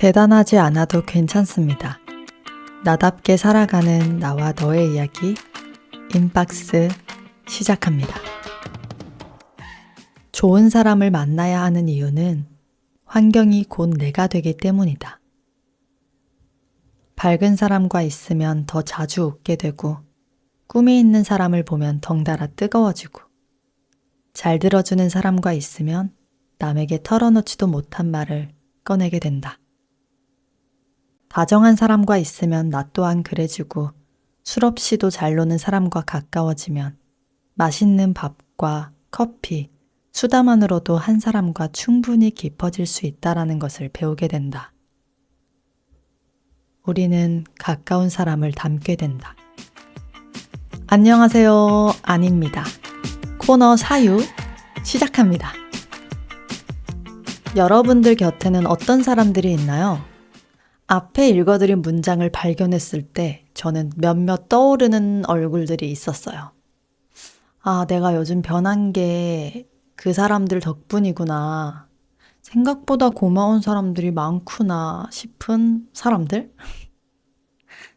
대단하지 않아도 괜찮습니다. 나답게 살아가는 나와 너의 이야기 인박스 시작합니다. 좋은 사람을 만나야 하는 이유는 환경이 곧 내가 되기 때문이다. 밝은 사람과 있으면 더 자주 웃게 되고 꿈이 있는 사람을 보면 덩달아 뜨거워지고 잘 들어주는 사람과 있으면 남에게 털어놓지도 못한 말을 꺼내게 된다. 다정한 사람과 있으면 나 또한 그래주고 술 없이도 잘 노는 사람과 가까워지면 맛있는 밥과 커피, 수다만으로도 한 사람과 충분히 깊어질 수 있다라는 것을 배우게 된다. 우리는 가까운 사람을 닮게 된다. 안녕하세요. 아닙니다. 코너 사유 시작합니다. 여러분들 곁에는 어떤 사람들이 있나요? 앞에 읽어드린 문장을 발견했을 때 저는 몇몇 떠오르는 얼굴들이 있었어요. 아, 내가 요즘 변한 게 그 사람들 덕분이구나. 생각보다 고마운 사람들이 많구나 싶은 사람들?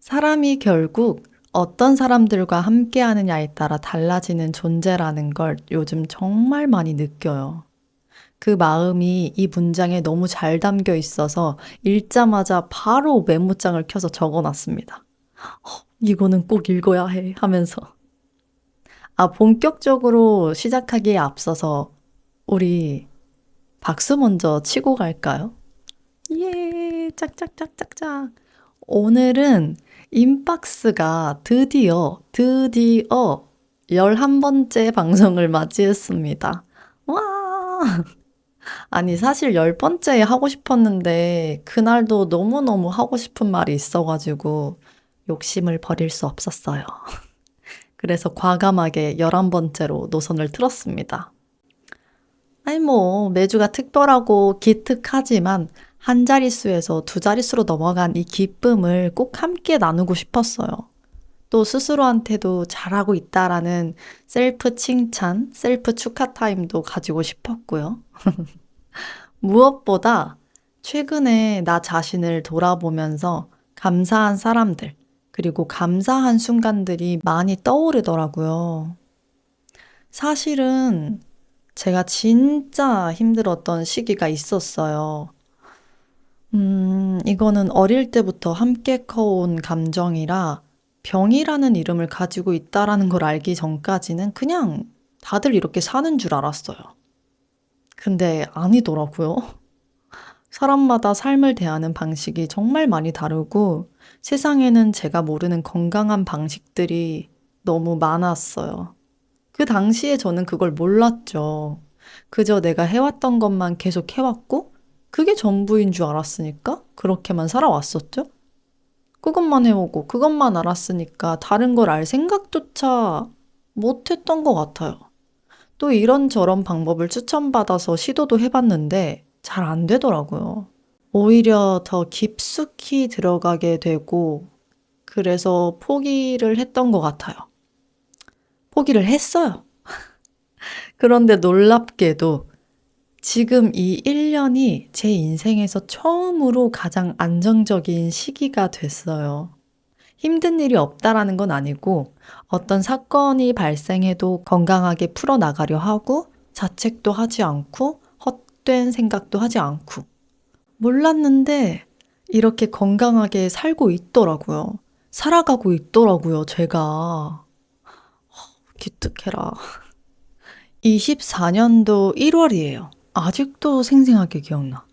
사람이 결국 어떤 사람들과 함께 하느냐에 따라 달라지는 존재라는 걸 요즘 정말 많이 느껴요. 그 마음이 이 문장에 너무 잘 담겨 있어서 읽자마자 바로 메모장을 켜서 적어놨습니다. 이거는 꼭 읽어야 해 하면서. 본격적으로 시작하기에 앞서서 우리 박수 먼저 치고 갈까요? 예, 짝짝짝짝짝. 오늘은 인박스가 드디어 11번째 방송을 맞이했습니다. 와! 아니, 사실 10번째에 하고 싶었는데 그날도 너무너무 하고 싶은 말이 있어가지고 욕심을 버릴 수 없었어요. 그래서 과감하게 11번째로 노선을 틀었습니다. 아니 매주가 특별하고 기특하지만 한 자릿수에서 두 자릿수로 넘어간 이 기쁨을 꼭 함께 나누고 싶었어요. 또 스스로한테도 잘하고 있다라는 셀프 칭찬, 셀프 축하 타임도 가지고 싶었고요. 무엇보다 최근에 나 자신을 돌아보면서 감사한 사람들, 그리고 감사한 순간들이 많이 떠오르더라고요. 사실은 제가 진짜 힘들었던 시기가 있었어요. 이거는 어릴 때부터 함께 커온 감정이라 병이라는 이름을 가지고 있다라는 걸 알기 전까지는 그냥 다들 이렇게 사는 줄 알았어요. 근데 아니더라고요. 사람마다 삶을 대하는 방식이 정말 많이 다르고 세상에는 제가 모르는 건강한 방식들이 너무 많았어요. 그 당시에 저는 그걸 몰랐죠. 그저 내가 해왔던 것만 계속 해왔고 그게 전부인 줄 알았으니까 그렇게만 살아왔었죠. 그것만 해오고 그것만 알았으니까 다른 걸 알 생각조차 못했던 것 같아요. 또 이런저런 방법을 추천받아서 시도도 해봤는데 잘 안 되더라고요. 오히려 더 깊숙이 들어가게 되고 그래서 포기를 했던 것 같아요. 포기를 했어요. 그런데 놀랍게도 지금 이 1년이 제 인생에서 처음으로 가장 안정적인 시기가 됐어요. 힘든 일이 없다라는 건 아니고 어떤 사건이 발생해도 건강하게 풀어나가려 하고 자책도 하지 않고 헛된 생각도 하지 않고 몰랐는데 이렇게 건강하게 살고 있더라고요. 살아가고 있더라고요, 제가. 기특해라. 24년도 1월이에요. 아직도 생생하게 기억나.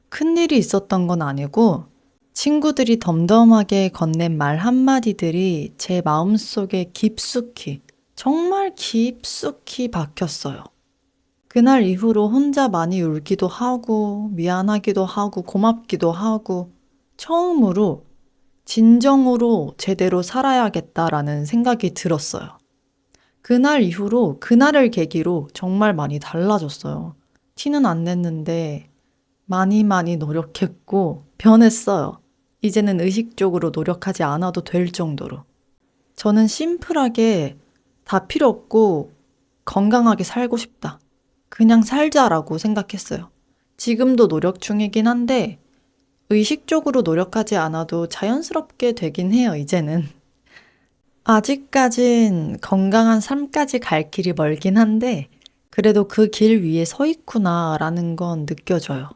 큰일이 있었던 건 아니고 친구들이 덤덤하게 건넨 말 한마디들이 제 마음속에 깊숙이, 정말 깊숙이 박혔어요. 그날 이후로 혼자 많이 울기도 하고 미안하기도 하고 고맙기도 하고 처음으로 진정으로 제대로 살아야겠다라는 생각이 들었어요. 그날 이후로 그날을 계기로 정말 많이 달라졌어요. 티는 안 냈는데 많이 노력했고 변했어요. 이제는 의식적으로 노력하지 않아도 될 정도로. 저는 심플하게 다 필요 없고 건강하게 살고 싶다. 그냥 살자라고 생각했어요. 지금도 노력 중이긴 한데 의식적으로 노력하지 않아도 자연스럽게 되긴 해요, 이제는. 아직까진 건강한 삶까지 갈 길이 멀긴 한데, 그래도 그 길 위에 서 있구나라는 건 느껴져요.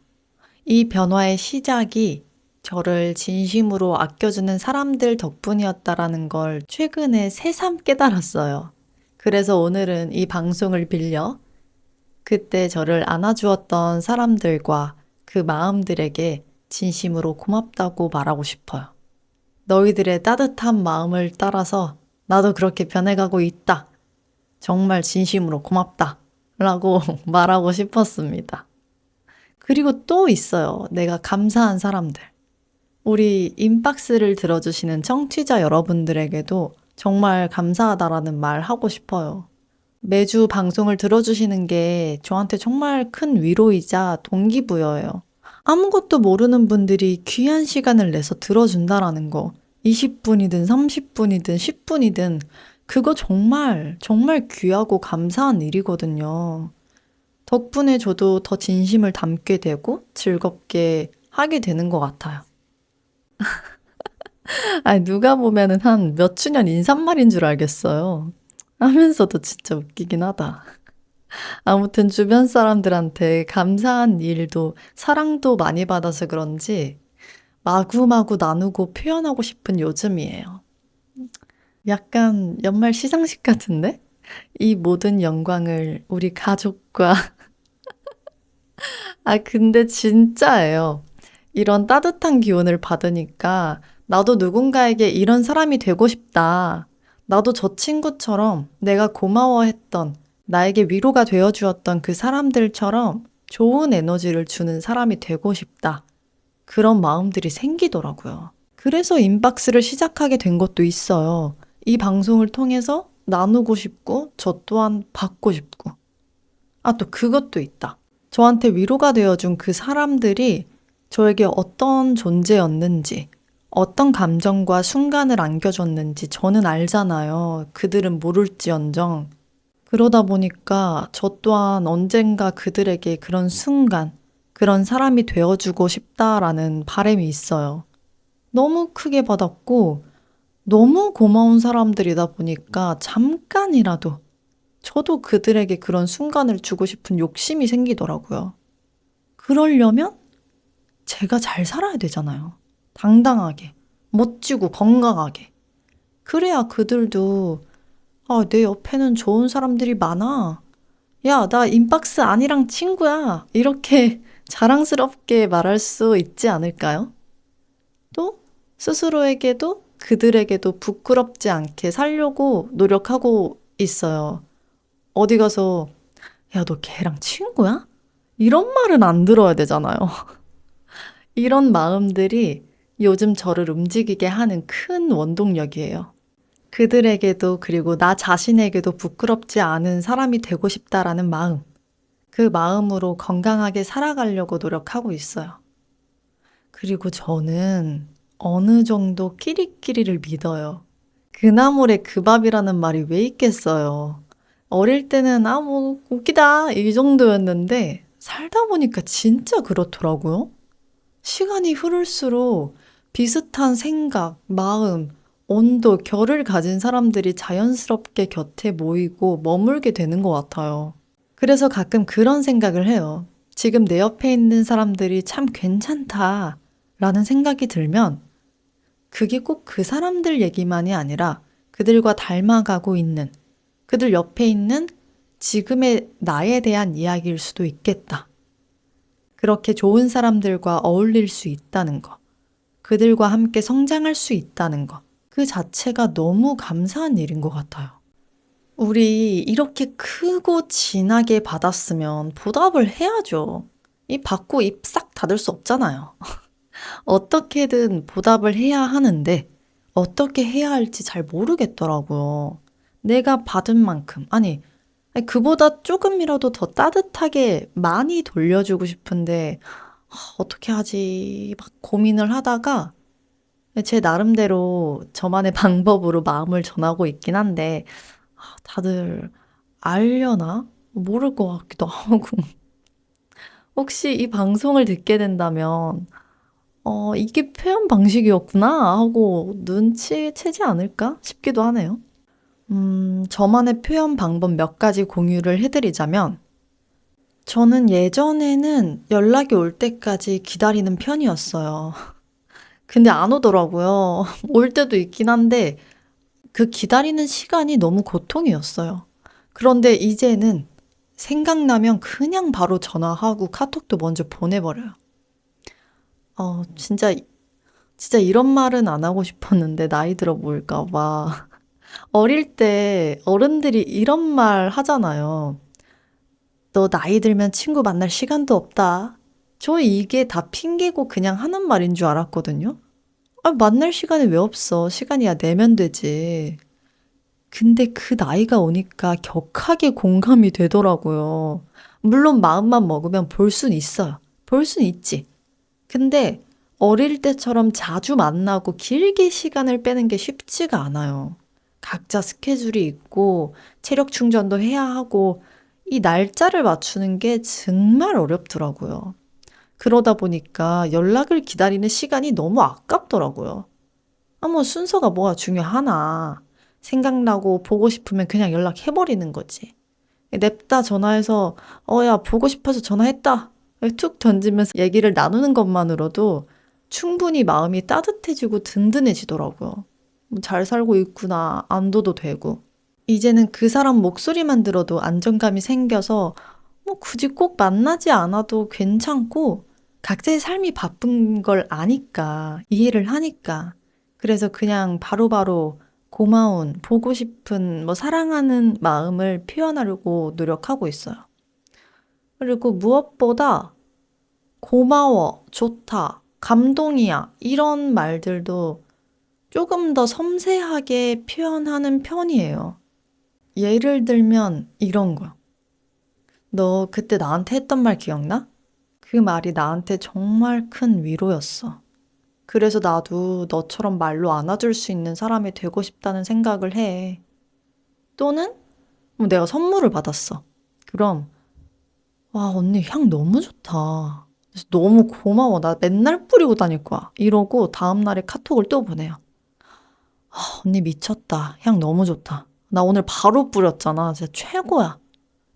이 변화의 시작이 저를 진심으로 아껴주는 사람들 덕분이었다라는 걸 최근에 새삼 깨달았어요. 그래서 오늘은 이 방송을 빌려 그때 저를 안아주었던 사람들과 그 마음들에게 진심으로 고맙다고 말하고 싶어요. 너희들의 따뜻한 마음을 따라서 나도 그렇게 변해가고 있다. 정말 진심으로 고맙다. 라고 말하고 싶었습니다. 그리고 또 있어요. 내가 감사한 사람들. 우리 인박스를 들어주시는 청취자 여러분들에게도 정말 감사하다라는 말 하고 싶어요. 매주 방송을 들어주시는 게 저한테 정말 큰 위로이자 동기부여예요. 아무것도 모르는 분들이 귀한 시간을 내서 들어준다라는 거. 20분이든 30분이든 10분이든 그거 정말 정말 귀하고 감사한 일이거든요. 덕분에 저도 더 진심을 담게 되고 즐겁게 하게 되는 것 같아요. 아니, 누가 보면은 한 몇 주년 인사말인 줄 알겠어요. 하면서도 진짜 웃기긴 하다. 아무튼 주변 사람들한테 감사한 일도 사랑도 많이 받아서 그런지 마구마구 나누고 표현하고 싶은 요즘이에요. 약간 연말 시상식 같은데? 이 모든 영광을 우리 가족과 근데 진짜예요. 이런 따뜻한 기운을 받으니까 나도 누군가에게 이런 사람이 되고 싶다. 나도 저 친구처럼 내가 고마워했던 나에게 위로가 되어 주었던 그 사람들처럼 좋은 에너지를 주는 사람이 되고 싶다. 그런 마음들이 생기더라고요. 그래서 인박스를 시작하게 된 것도 있어요. 이 방송을 통해서 나누고 싶고 저 또한 받고 싶고. 또 그것도 있다. 저한테 위로가 되어준 그 사람들이 저에게 어떤 존재였는지, 어떤 감정과 순간을 안겨줬는지 저는 알잖아요. 그들은 모를지언정. 그러다 보니까 저 또한 언젠가 그들에게 그런 순간, 그런 사람이 되어주고 싶다라는 바람이 있어요. 너무 크게 받았고, 너무 고마운 사람들이다 보니까 잠깐이라도 저도 그들에게 그런 순간을 주고 싶은 욕심이 생기더라고요. 그러려면 제가 잘 살아야 되잖아요. 당당하게, 멋지고 건강하게. 그래야 그들도 내 옆에는 좋은 사람들이 많아. 야, 나 인박스 아니랑 친구야. 이렇게 자랑스럽게 말할 수 있지 않을까요? 또 스스로에게도 그들에게도 부끄럽지 않게 살려고 노력하고 있어요. 어디 가서 야, 너 걔랑 친구야? 이런 말은 안 들어야 되잖아요. 이런 마음들이 요즘 저를 움직이게 하는 큰 원동력이에요. 그들에게도 그리고 나 자신에게도 부끄럽지 않은 사람이 되고 싶다라는 마음. 그 마음으로 건강하게 살아가려고 노력하고 있어요. 그리고 저는 어느 정도 끼리끼리를 믿어요. 그나물에 그 밥이라는 말이 왜 있겠어요. 어릴 때는 뭐 웃기다 이 정도였는데 살다 보니까 진짜 그렇더라고요. 시간이 흐를수록 비슷한 생각, 마음, 온도, 결을 가진 사람들이 자연스럽게 곁에 모이고 머물게 되는 것 같아요. 그래서 가끔 그런 생각을 해요. 지금 내 옆에 있는 사람들이 참 괜찮다 라는 생각이 들면 그게 꼭 그 사람들 얘기만이 아니라 그들과 닮아가고 있는, 그들 옆에 있는 지금의 나에 대한 이야기일 수도 있겠다. 그렇게 좋은 사람들과 어울릴 수 있다는 것, 그들과 함께 성장할 수 있다는 것, 그 자체가 너무 감사한 일인 것 같아요. 우리 이렇게 크고 진하게 받았으면 보답을 해야죠. 이 받고 입 싹 닫을 수 없잖아요. 어떻게든 보답을 해야 하는데 어떻게 해야 할지 잘 모르겠더라고요. 내가 받은 만큼, 그보다 조금이라도 더 따뜻하게 많이 돌려주고 싶은데 어떻게 하지 막 고민을 하다가 제 나름대로 저만의 방법으로 마음을 전하고 있긴 한데 다들 알려나? 모를 것 같기도 하고 혹시 이 방송을 듣게 된다면 이게 표현 방식이었구나 하고 눈치채지 않을까 싶기도 하네요. 저만의 표현 방법 몇 가지 공유를 해드리자면, 저는 예전에는 연락이 올 때까지 기다리는 편이었어요. 근데 안 오더라고요. 올 때도 있긴 한데, 그 기다리는 시간이 너무 고통이었어요. 그런데 이제는 생각나면 그냥 바로 전화하고 카톡도 먼저 보내버려요. 진짜, 진짜 이런 말은 안 하고 싶었는데 나이 들어 보일까 봐. 어릴 때 어른들이 이런 말 하잖아요. 너 나이 들면 친구 만날 시간도 없다. 저 이게 다 핑계고 그냥 하는 말인 줄 알았거든요. 만날 시간이 왜 없어? 시간이야 내면 되지. 근데 그 나이가 오니까 격하게 공감이 되더라고요. 물론 마음만 먹으면 볼 순 있어요. 볼 순 있지. 근데 어릴 때처럼 자주 만나고 길게 시간을 빼는 게 쉽지가 않아요. 각자 스케줄이 있고 체력 충전도 해야 하고 이 날짜를 맞추는 게 정말 어렵더라고요. 그러다 보니까 연락을 기다리는 시간이 너무 아깝더라고요. 뭐 순서가 뭐가 중요하나. 생각나고 보고 싶으면 그냥 연락해버리는 거지. 냅다 전화해서, 야, 보고 싶어서 전화했다. 툭 던지면서 얘기를 나누는 것만으로도 충분히 마음이 따뜻해지고 든든해지더라고요. 잘 살고 있구나, 안도도 되고. 이제는 그 사람 목소리만 들어도 안정감이 생겨서 굳이 꼭 만나지 않아도 괜찮고 각자의 삶이 바쁜 걸 아니까, 이해를 하니까. 그래서 그냥 바로바로 고마운, 보고 싶은, 사랑하는 마음을 표현하려고 노력하고 있어요. 그리고 무엇보다 고마워, 좋다, 감동이야, 이런 말들도 조금 더 섬세하게 표현하는 편이에요. 예를 들면 이런 거. 너 그때 나한테 했던 말 기억나? 그 말이 나한테 정말 큰 위로였어. 그래서 나도 너처럼 말로 안아줄 수 있는 사람이 되고 싶다는 생각을 해. 또는 내가 선물을 받았어. 그럼 와, 언니 향 너무 좋다. 그래서 너무 고마워. 나 맨날 뿌리고 다닐 거야. 이러고 다음날에 카톡을 또 보내요. 언니 미쳤다. 향 너무 좋다. 나 오늘 바로 뿌렸잖아. 진짜 최고야.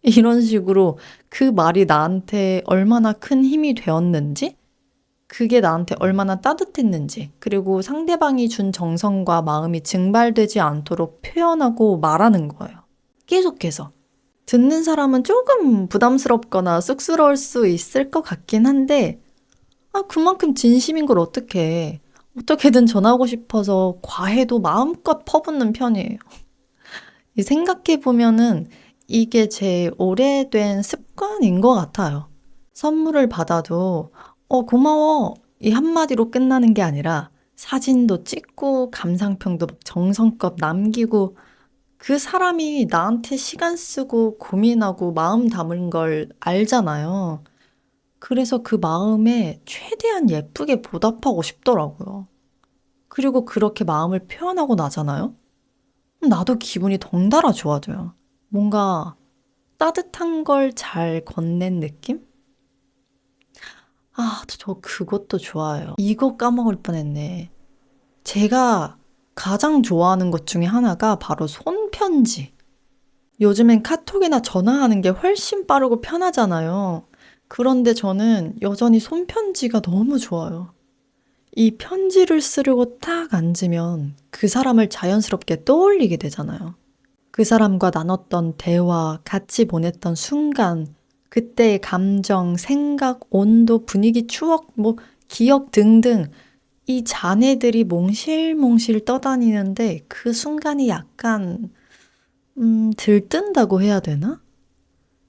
이런 식으로 그 말이 나한테 얼마나 큰 힘이 되었는지, 그게 나한테 얼마나 따뜻했는지, 그리고 상대방이 준 정성과 마음이 증발되지 않도록 표현하고 말하는 거예요. 계속해서. 듣는 사람은 조금 부담스럽거나 쑥스러울 수 있을 것 같긴 한데, 그만큼 진심인 걸 어떡해. 어떻게든 전하고 싶어서 과해도 마음껏 퍼붓는 편이에요. 생각해보면은 이게 제 오래된 습관인 것 같아요. 선물을 받아도, 고마워. 이 한마디로 끝나는 게 아니라 사진도 찍고 감상평도 막 정성껏 남기고 그 사람이 나한테 시간 쓰고 고민하고 마음 담은 걸 알잖아요. 그래서 그 마음에 최대한 예쁘게 보답하고 싶더라고요. 그리고 그렇게 마음을 표현하고 나잖아요. 나도 기분이 덩달아 좋아져요. 뭔가 따뜻한 걸 잘 건넨 느낌? 저 그것도 좋아요. 이거 까먹을 뻔했네. 제가 가장 좋아하는 것 중에 하나가 바로 손편지. 요즘엔 카톡이나 전화하는 게 훨씬 빠르고 편하잖아요. 그런데 저는 여전히 손편지가 너무 좋아요. 이 편지를 쓰려고 딱 앉으면 그 사람을 자연스럽게 떠올리게 되잖아요. 그 사람과 나눴던 대화, 같이 보냈던 순간, 그때의 감정, 생각, 온도, 분위기, 추억, 기억 등등 이 잔해들이 몽실몽실 떠다니는데 그 순간이 약간 들뜬다고 해야 되나?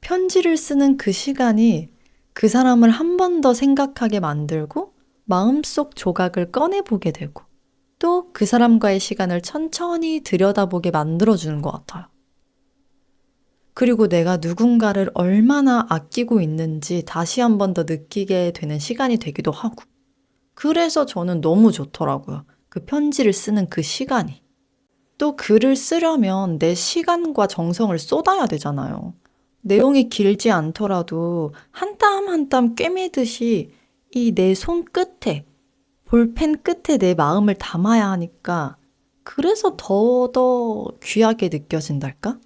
편지를 쓰는 그 시간이 그 사람을 한 번 더 생각하게 만들고 마음속 조각을 꺼내보게 되고 또 그 사람과의 시간을 천천히 들여다보게 만들어주는 것 같아요. 그리고 내가 누군가를 얼마나 아끼고 있는지 다시 한 번 더 느끼게 되는 시간이 되기도 하고. 그래서 저는 너무 좋더라고요. 그 편지를 쓰는 그 시간이. 또 글을 쓰려면 내 시간과 정성을 쏟아야 되잖아요. 내용이 길지 않더라도 한 땀 한 땀 꿰매듯이 이 내 손끝에 볼펜 끝에 내 마음을 담아야 하니까 그래서 더더 귀하게 느껴진달까?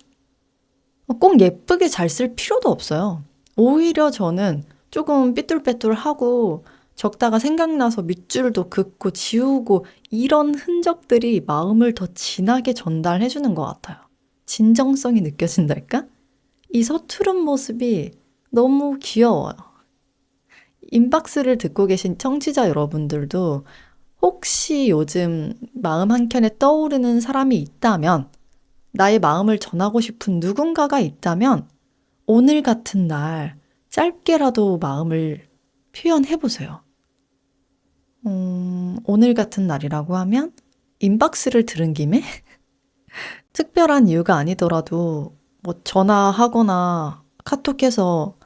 꼭 예쁘게 잘 쓸 필요도 없어요. 오히려 저는 조금 삐뚤빼뚤하고 적다가 생각나서 밑줄도 긋고 지우고 이런 흔적들이 마음을 더 진하게 전달해 주는 것 같아요. 진정성이 느껴진달까? 이 서투른 모습이 너무 귀여워요. 인박스를 듣고 계신 청취자 여러분들도 혹시 요즘 마음 한켠에 떠오르는 사람이 있다면, 나의 마음을 전하고 싶은 누군가가 있다면 오늘 같은 날 짧게라도 마음을 표현해 보세요. 오늘 같은 날이라고 하면 인박스를 들은 김에 특별한 이유가 아니더라도 뭐 전화하거나 카톡해서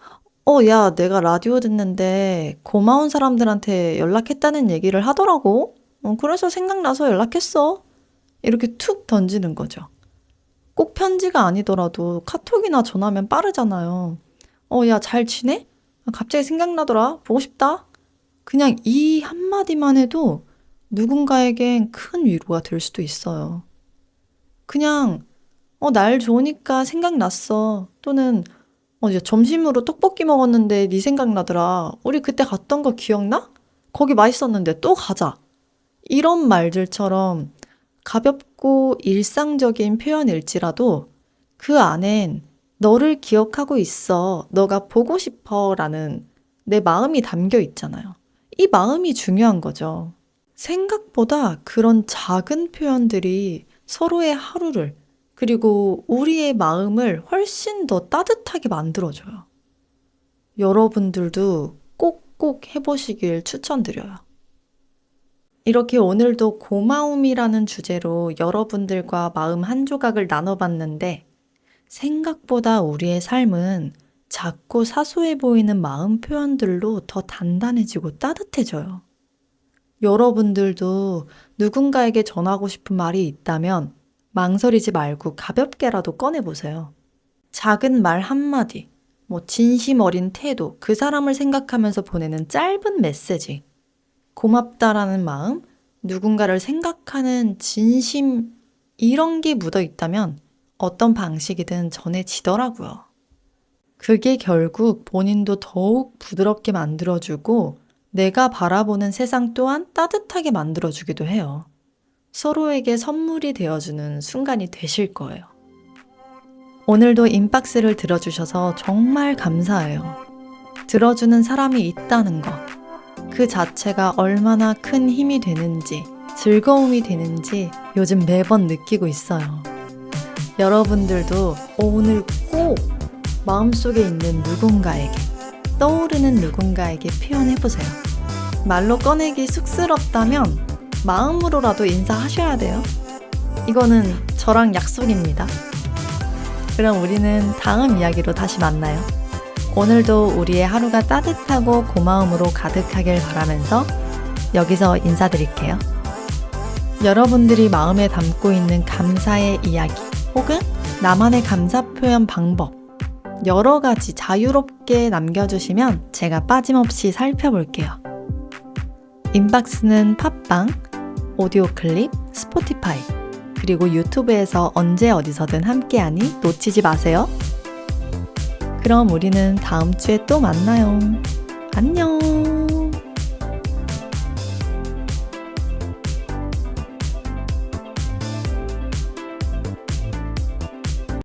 야, 내가 라디오 듣는데 고마운 사람들한테 연락했다는 얘기를 하더라고. 그래서 생각나서 연락했어. 이렇게 툭 던지는 거죠. 꼭 편지가 아니더라도 카톡이나 전화면 빠르잖아요. 야, 잘 지내? 갑자기 생각나더라. 보고 싶다. 그냥 이 한마디만 해도 누군가에겐 큰 위로가 될 수도 있어요. 그냥, 날 좋으니까 생각났어. 또는, 이제 점심으로 떡볶이 먹었는데 네 생각나더라. 우리 그때 갔던 거 기억나? 거기 맛있었는데 또 가자. 이런 말들처럼 가볍고 일상적인 표현일지라도 그 안엔 너를 기억하고 있어. 너가 보고 싶어. 라는 내 마음이 담겨 있잖아요. 이 마음이 중요한 거죠. 생각보다 그런 작은 표현들이 서로의 하루를, 그리고 우리의 마음을 훨씬 더 따뜻하게 만들어줘요. 여러분들도 꼭꼭 해보시길 추천드려요. 이렇게 오늘도 고마움이라는 주제로 여러분들과 마음 한 조각을 나눠봤는데, 생각보다 우리의 삶은 작고 사소해 보이는 마음 표현들로 더 단단해지고 따뜻해져요. 여러분들도 누군가에게 전하고 싶은 말이 있다면 망설이지 말고 가볍게라도 꺼내보세요. 작은 말 한마디, 진심 어린 태도, 그 사람을 생각하면서 보내는 짧은 메시지, 고맙다라는 마음, 누군가를 생각하는 진심, 이런 게 묻어 있다면 어떤 방식이든 전해지더라고요. 그게 결국 본인도 더욱 부드럽게 만들어주고 내가 바라보는 세상 또한 따뜻하게 만들어주기도 해요. 서로에게 선물이 되어주는 순간이 되실 거예요. 오늘도 인박스를 들어주셔서 정말 감사해요. 들어주는 사람이 있다는 것, 그 자체가 얼마나 큰 힘이 되는지, 즐거움이 되는지 요즘 매번 느끼고 있어요. 여러분들도 오늘 꼭 마음속에 있는 누군가에게, 떠오르는 누군가에게 표현해보세요. 말로 꺼내기 쑥스럽다면 마음으로라도 인사하셔야 돼요. 이거는 저랑 약속입니다. 그럼 우리는 다음 이야기로 다시 만나요. 오늘도 우리의 하루가 따뜻하고 고마움으로 가득하길 바라면서 여기서 인사드릴게요. 여러분들이 마음에 담고 있는 감사의 이야기 혹은 나만의 감사 표현 방법 여러 가지 자유롭게 남겨주시면 제가 빠짐없이 살펴볼게요. 인박스는 팟빵, 오디오 클립, 스포티파이, 그리고 유튜브에서 언제 어디서든 함께하니 놓치지 마세요. 그럼 우리는 다음 주에 또 만나요. 안녕.